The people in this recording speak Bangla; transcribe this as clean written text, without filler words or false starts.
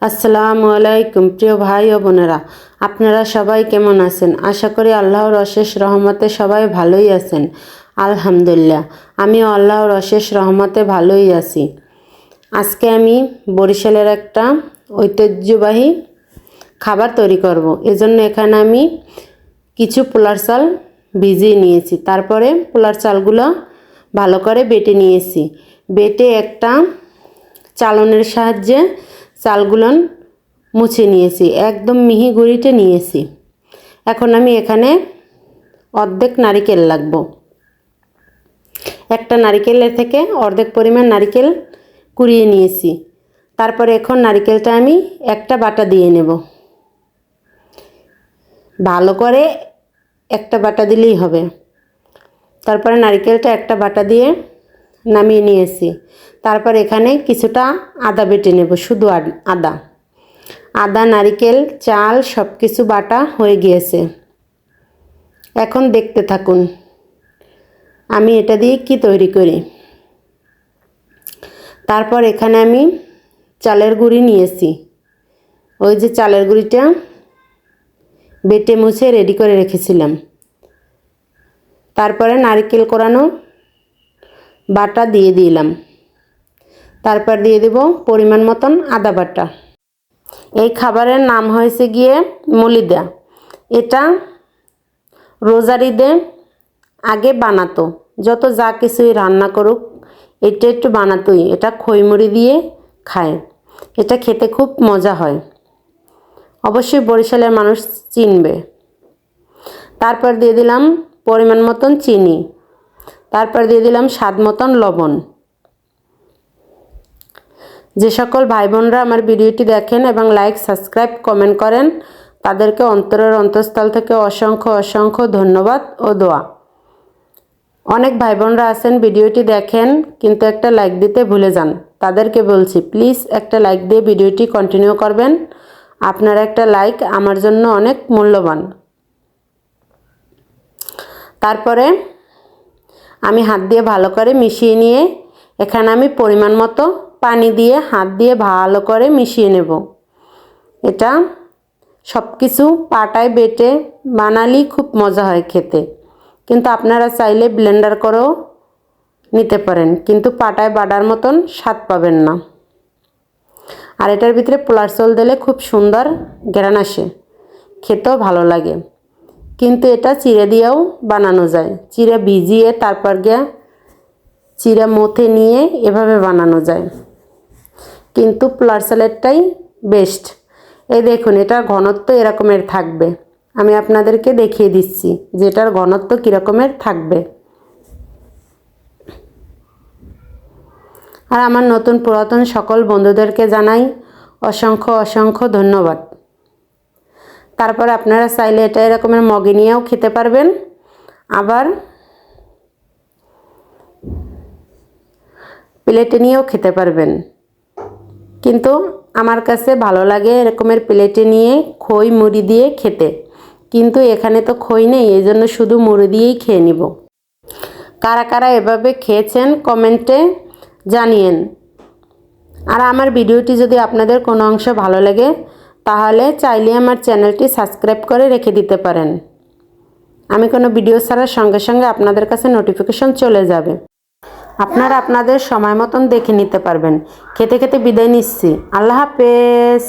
আসসালামু আলাইকুম প্রিয় ভাই ও বোনেরা, আপনারা সবাই কেমন আছেন? আশা করি আল্লাহর অশেষ রহমতে সবাই ভালোই আছেন। আলহামদুলিল্লাহ, আমিও আল্লাহর অশেষ রহমতে ভালোই আছি। আজকে আমি বরিশালের একটা ঐতিহ্যবাহী খাবার তৈরি করব। এজন্য এখানে আমি কিছু পোলার চাল ভিজিয়ে নিয়েছি। তারপরে পোলার চালগুলো ভালো করে বেটে নিয়েছি। বেটে একটা চালনের সাহায্যে চালগুলো মুছে নিয়েছি, একদম মিহি গুঁড়িতে নিয়েছি। এখন আমি এখানে অর্ধেক নারিকেল লাগবো। একটা নারিকেলের থেকে অর্ধেক পরিমাণ নারিকেল কুড়িয়ে নিয়েছি। তারপরে এখন নারিকেলটা আমি একটা বাটা দিয়ে নেব। ভালো করে একটা বাটা দিলেই হবে। তারপরে নারিকেলটা একটা বাটা দিয়ে নামিয়ে নিয়েছি। তারপর এখানে কিছুটা আদা বেটে নেব, শুধু আদা। আদা, নারিকেল, চাল সব কিছু বাটা হয়ে গিয়েছে। এখন দেখতে থাকুন আমি এটা দিয়ে কি তৈরি করি। তারপর এখানে আমি চালের গুঁড়ি নিয়েছি। ওই যে চালের গুঁড়িটা বেটে মুছে রেডি করে রেখেছিলাম। তারপরে নারকেল কোরানো বাটা দিয়ে দিলাম। তারপর দিয়ে দেব পরিমাণ মতন আদা বাটা। এই খাবারের নাম হয়েছে গিয়ে মলিদা। এটা রোজার ঈদে আগে বানাতো, যত যা কিছুই রান্না করুক এটা একটু বানাতোই। এটা খইমুড়ি দিয়ে খায়। এটা খেতে খুব মজা হয়। অবশ্যই বরিশালের মানুষ চিনবে। তারপর দিয়ে দিলাম পরিমাণ মতন চিনি। তারপর দিয়ে দিলাম স্বাদ মতন লবণ। যে সকল ভাই বোনরা আমার ভিডিওটি দেখেন এবং লাইক, সাবস্ক্রাইব, কমেন্ট করেন, তাদেরকে অন্তরের অন্তঃস্থল থেকে অসংখ্য অসংখ্য ধন্যবাদ ও দোয়া। অনেক ভাই বোনরা আছেন ভিডিওটি দেখেন কিন্তু একটা লাইক দিতে ভুলে যান। তাদেরকে বলছি প্লিজ একটা লাইক দিয়ে ভিডিওটি কন্টিনিউ করবেন। আপনার একটা লাইক আমার জন্য অনেক মূল্যবান। তারপরে আমি হাত দিয়ে ভালো করে মিশিয়ে নিয়ে এখানে আমি পরিমাণ মতো পানি দিয়ে হাত দিয়ে ভালো করে মিশিয়ে নেব। এটা সব কিছু পাটায় বেটে বানালেই খুব মজা হয় খেতে। কিন্তু আপনারা চাইলে ব্লেন্ডার করেও নিতে পারেন, কিন্তু পাটায় বাটার মতন স্বাদ পাবেন না। আর এটার ভিতরে পোলার চাল দিলে খুব সুন্দর ঘ্রাণ আসে, খেতেও ভালো লাগে। কিন্তু এটা চিড়ে দিয়েও বানানো যায়। চিড়ে ভিজিয়ে তারপর গিয়ে চিড়ে মথে নিয়ে এভাবে বানানো যায়। কিন্তু পোলার চালেরটাই বেস্ট। এই দেখুন, এটার ঘনত্ব এরকমের থাকবে। আমি আপনাদেরকে দেখিয়ে দিচ্ছি যে এটার ঘনত্ব কীরকমের থাকবে। আর আমার নতুন পুরাতন সকল বন্ধুদেরকে জানাই অসংখ্য অসংখ্য ধন্যবাদ। তারপর আপনারা চাইলে এটা এরকমের মগে নিয়েও খেতে পারবেন, আবার প্লেটে নিয়েও খেতে পারবেন। কিন্তু আমার কাছে ভালো লাগে এরকমের প্লেটে নিয়ে খই মুড়ি দিয়ে খেতে। কিন্তু এখানে তো খই নেই, এই জন্য শুধু মুড়ি দিয়েই খেয়ে নিব। কারা কারা এভাবে খেয়েছেন কমেন্টে জানিয়েন। আর আমার ভিডিওটি যদি আপনাদের কোনো অংশ ভালো লাগে তাহলে চাইলে আমার চ্যানেলটি সাবস্ক্রাইব করে রেখে দিতে পারেন। আমি কোনো ভিডিও ছাড়ার সঙ্গে সঙ্গে আপনাদের কাছে নোটিফিকেশন চলে যাবে। আপনারা আপনাদের সময় মতন দেখে নিতে পারবেন। খেতে খেতে বিদায় নিচ্ছি। আল্লাহ হাফেজ।